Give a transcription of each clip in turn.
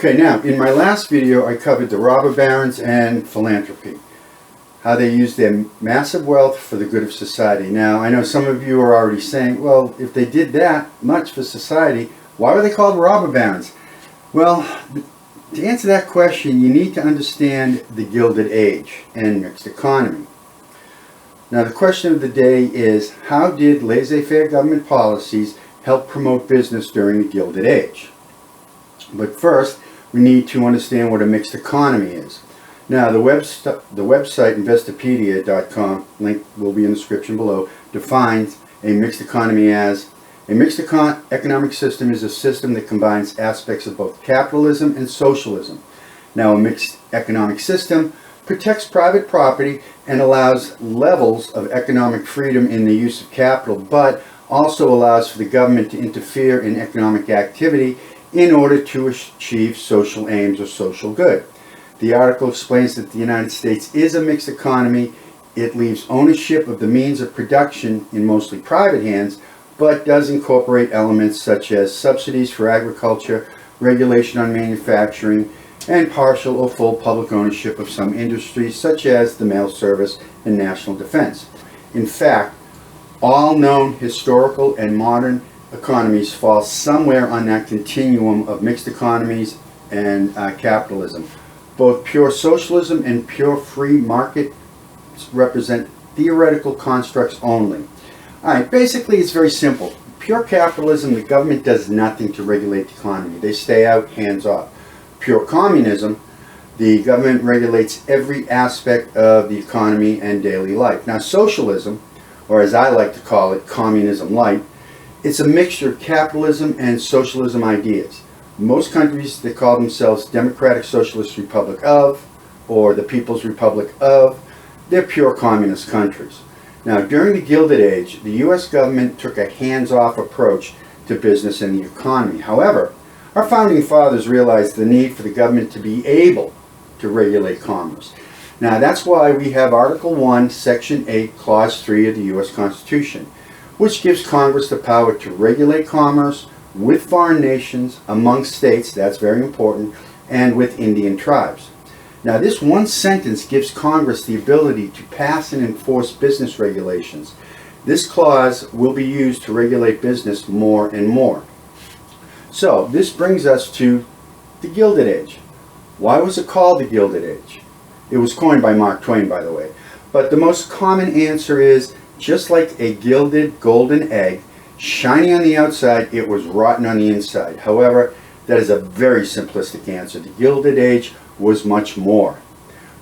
Okay, now, in my last video, I covered the robber barons and philanthropy, how they use their massive wealth for the good of society. Now, I know some of you are already saying, well, if they did that much for society, why were they called robber barons? Well, to answer that question, you need to understand the Gilded Age and mixed economy. Now, the question of the day is, how did laissez-faire government policies help promote business during the Gilded Age? But first, we need to understand what a mixed economy is. Now, the website Investopedia.com, link will be in the description below, defines a mixed economy as a mixed economic system is a system that combines aspects of both capitalism and socialism. Now, a mixed economic system protects private property and allows levels of economic freedom in the use of capital, but also allows for the government to interfere in economic activity in order to achieve social aims or social good. The article explains that the United States is a mixed economy. It leaves ownership of the means of production in mostly private hands, but does incorporate elements such as subsidies for agriculture, regulation on manufacturing, and partial or full public ownership of some industries such as the mail service and national defense. In fact, all known historical and modern economies fall somewhere on that continuum of mixed economies and capitalism. Both pure socialism and pure free market represent theoretical constructs only. Alright, basically it's very simple. Pure capitalism, the government does nothing to regulate the economy. They stay out, hands off. Pure communism, the government regulates every aspect of the economy and daily life. Now, socialism, or as I like to call it, communism light, it's a mixture of capitalism and socialism ideas. Most countries that call themselves Democratic Socialist Republic of, or the People's Republic of, they're pure communist countries. Now, during the Gilded Age, the U.S. government took a hands-off approach to business and the economy. However, our founding fathers realized the need for the government to be able to regulate commerce. Now, that's why we have Article 1, Section 8, Clause 3 of the U.S. Constitution, which gives Congress the power to regulate commerce with foreign nations, among states, that's very important, and with Indian tribes. Now, this one sentence gives Congress the ability to pass and enforce business regulations. This clause will be used to regulate business more and more. So, this brings us to the Gilded Age. Why was it called the Gilded Age? It was coined by Mark Twain, by the way. But the most common answer is, just like a gilded golden egg, shiny on the outside, it was rotten on the inside. However, that is a very simplistic answer. The Gilded Age was much more.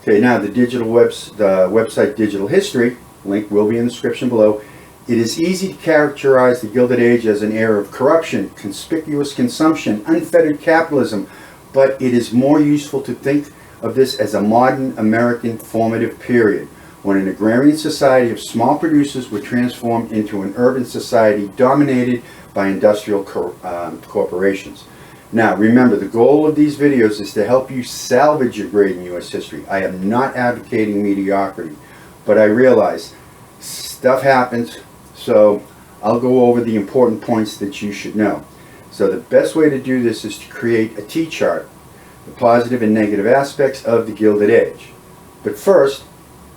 Okay, now the website Digital History, link will be in the description below. It is easy to characterize the Gilded Age as an era of corruption, conspicuous consumption, unfettered capitalism, but it is more useful to think of this as a modern American formative period, when an agrarian society of small producers were transformed into an urban society dominated by industrial corporations. Now, remember, the goal of these videos is to help you salvage your grade in U.S. history. I am not advocating mediocrity, but I realize stuff happens, so I'll go over the important points that you should know. So the best way to do this is to create a T-chart, the positive and negative aspects of the Gilded Age. But first,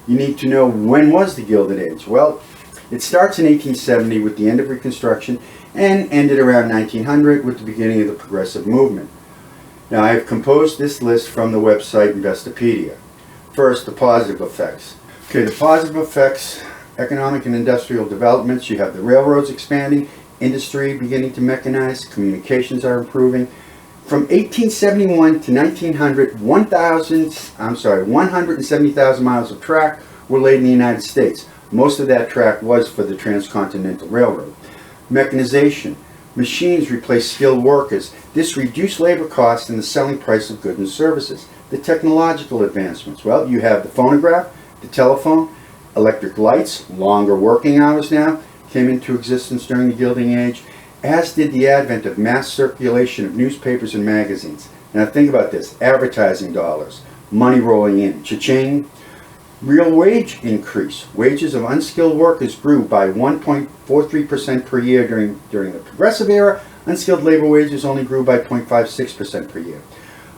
you need to know, when was the Gilded Age? Well, it starts in 1870 with the end of Reconstruction and ended around 1900 with the beginning of the Progressive Movement. Now, I have composed this list from the website Investopedia. First, the positive effects. Okay, the positive effects, economic and industrial developments. You have the railroads expanding, industry beginning to mechanize, communications are improving. From 1871 to 1900, 170,000 miles of track were laid in the United States. Most of that track was for the Transcontinental Railroad. Mechanization. Machines replaced skilled workers. This reduced labor costs and the selling price of goods and services. The technological advancements. Well, you have the phonograph, the telephone, electric lights, longer working hours now, came into existence during the Gilded Age, as did the advent of mass circulation of newspapers and magazines. Now think about this, advertising dollars, money rolling in, cha-ching. Real wage increase. Wages of unskilled workers grew by 1.43% per year during the Progressive era. Unskilled labor wages only grew by 0.56% per year.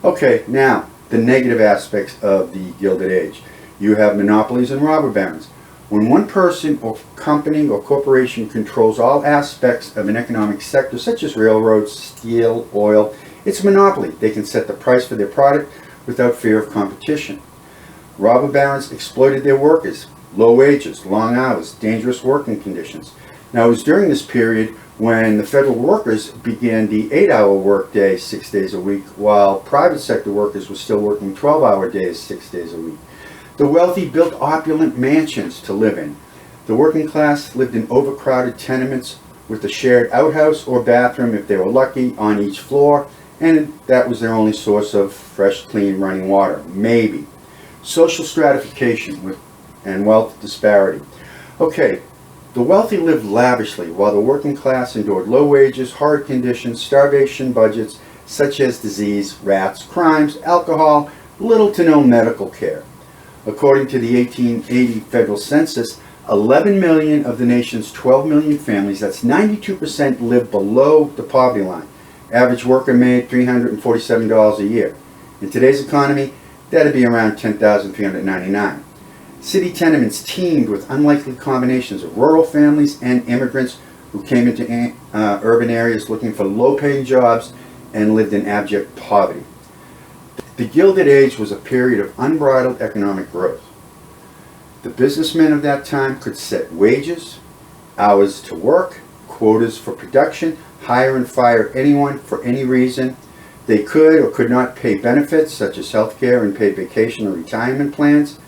Okay, now, the negative aspects of the Gilded Age. You have monopolies and robber barons. When one person or company or corporation controls all aspects of an economic sector, such as railroads, steel, oil, it's a monopoly. They can set the price for their product without fear of competition. Robber barons exploited their workers. Low wages, long hours, dangerous working conditions. Now, it was during this period when the federal workers began the 8-hour workday 6 days a week, while private sector workers were still working 12-hour days 6 days a week. The wealthy built opulent mansions to live in. The working class lived in overcrowded tenements with a shared outhouse or bathroom, if they were lucky, on each floor, and that was their only source of fresh, clean, running water. Maybe. Social stratification and wealth disparity. Okay, the wealthy lived lavishly, while the working class endured low wages, hard conditions, starvation budgets, such as disease, rats, crimes, alcohol, little to no medical care. According to the 1880 federal census, 11 million of the nation's 12 million families, that's 92%, live below the poverty line. Average worker made $347 a year. In today's economy, that'd be around $10,399. City tenements teemed with unlikely combinations of rural families and immigrants who came into urban areas looking for low-paying jobs and lived in abject poverty. The Gilded Age was a period of unbridled economic growth. The businessmen of that time could set wages, hours to work, quotas for production, hire and fire anyone for any reason. They could or could not pay benefits such as health care and paid vacation or retirement plans,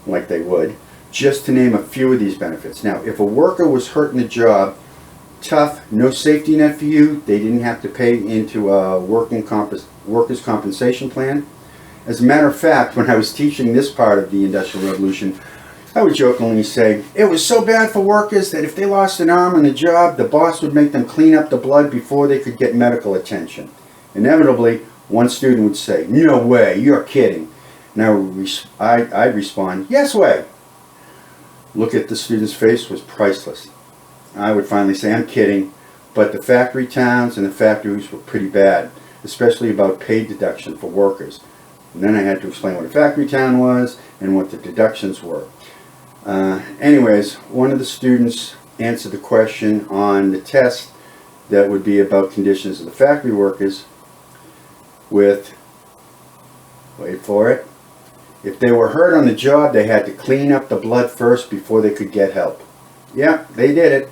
like they would, just to name a few of these benefits. Now, if a worker was hurt in a job, tough, no safety net for you, they didn't have to pay into a workers' compensation plan. As a matter of fact, when I was teaching this part of the Industrial Revolution, I would jokingly say, it was so bad for workers that if they lost an arm on the job, the boss would make them clean up the blood before they could get medical attention. Inevitably, one student would say, "No way, you're kidding." Now, I'd respond, "Yes way." Look at the student's face was priceless. I would finally say, "I'm kidding," but the factory towns and the factories were pretty bad, especially about pay deduction for workers. And then I had to explain what a factory town was and what the deductions were. Anyways, one of the students answered the question on the test that would be about conditions of the factory workers with, wait for it, if they were hurt on the job, they had to clean up the blood first before they could get help. Yeah, they did it.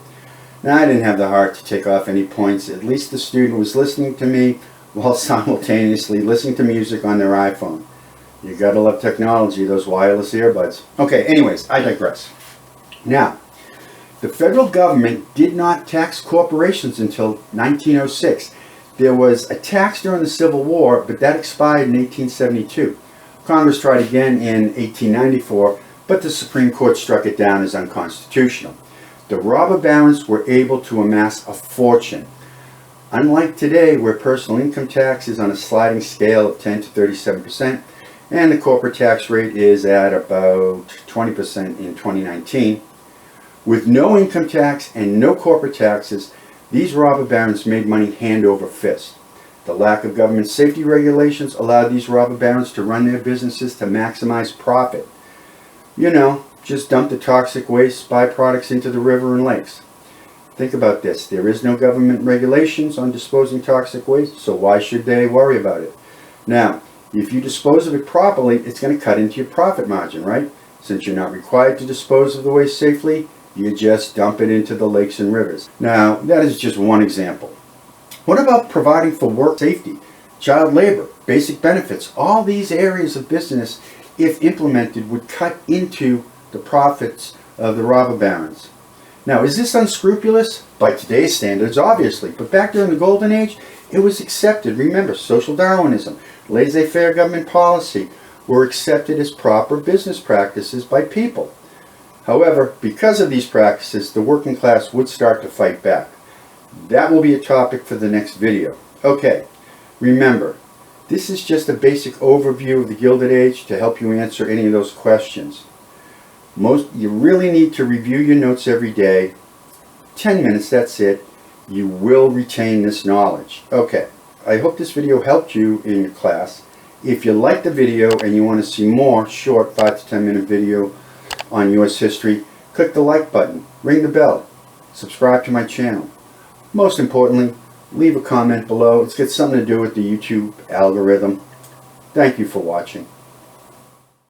Now, I didn't have the heart to take off any points. At least the student was listening to me while simultaneously listening to music on their iPhone. You gotta love technology, those wireless earbuds. Okay, anyways, I digress. Now, the federal government did not tax corporations until 1906. There was a tax during the Civil War, but that expired in 1872. Congress tried again in 1894, but the Supreme Court struck it down as unconstitutional. The robber barons were able to amass a fortune. Unlike today, where personal income tax is on a sliding scale of 10 to 37%, and the corporate tax rate is at about 20% in 2019, with no income tax and no corporate taxes, these robber barons made money hand over fist. The lack of government safety regulations allowed these robber barons to run their businesses to maximize profit. You know, just dump the toxic waste byproducts into the river and lakes. Think about this. There is no government regulations on disposing toxic waste, so why should they worry about it? Now, if you dispose of it properly, it's going to cut into your profit margin, right? Since you're not required to dispose of the waste safely, you just dump it into the lakes and rivers. Now, that is just one example. What about providing for work safety, child labor, basic benefits? All these areas of business, if implemented, would cut into the profits of the robber barons. Now, is this unscrupulous? By today's standards, obviously, but back during the Golden Age, it was accepted. Remember, social Darwinism, laissez-faire government policy were accepted as proper business practices by people. However, because of these practices, the working class would start to fight back. That will be a topic for the next video. Okay, remember, this is just a basic overview of the Gilded Age to help you answer any of those questions. You really need to review your notes every day. 10 minutes, that's it. You will retain this knowledge. Okay, I hope this video helped you in your class. If you liked the video and you want to see more short 5 to 10 minute video on U.S. history, click the like button, ring the bell, subscribe to my channel. Most importantly, leave a comment below. It's got something to do with the YouTube algorithm. Thank you for watching.